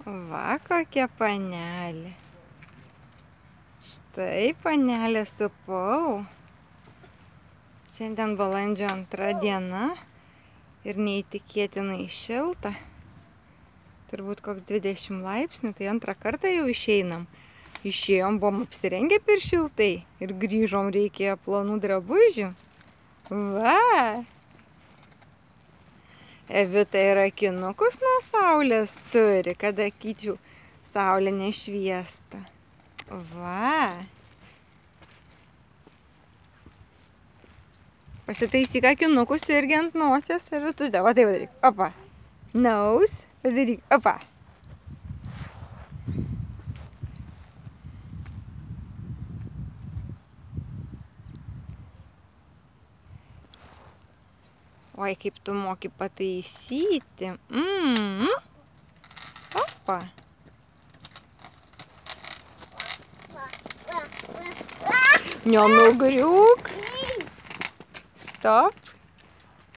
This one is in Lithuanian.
Va, kokia panelė. Štai panelė supau. Šiandien balandžio 2 diena ir neįtikėtinai šilta. Turbūt koks 20 laipsnių, tai antrą kartą jau išeinam. Išėjom, buvom apsirengę per šiltai ir grįžom, reikėjo plonų drabužių. Va! Evita ir akinukus nuo saulės turi, kad akyčių saulė nešviesta. Va! Pasitaisyk akinukus irgi ant nosies, Evitute. Va taip padaryk. Opa. Naus. Padaryk. Opa. Oi, kaip tu moki pataisyti. Opa. Nenugriūk. Stop.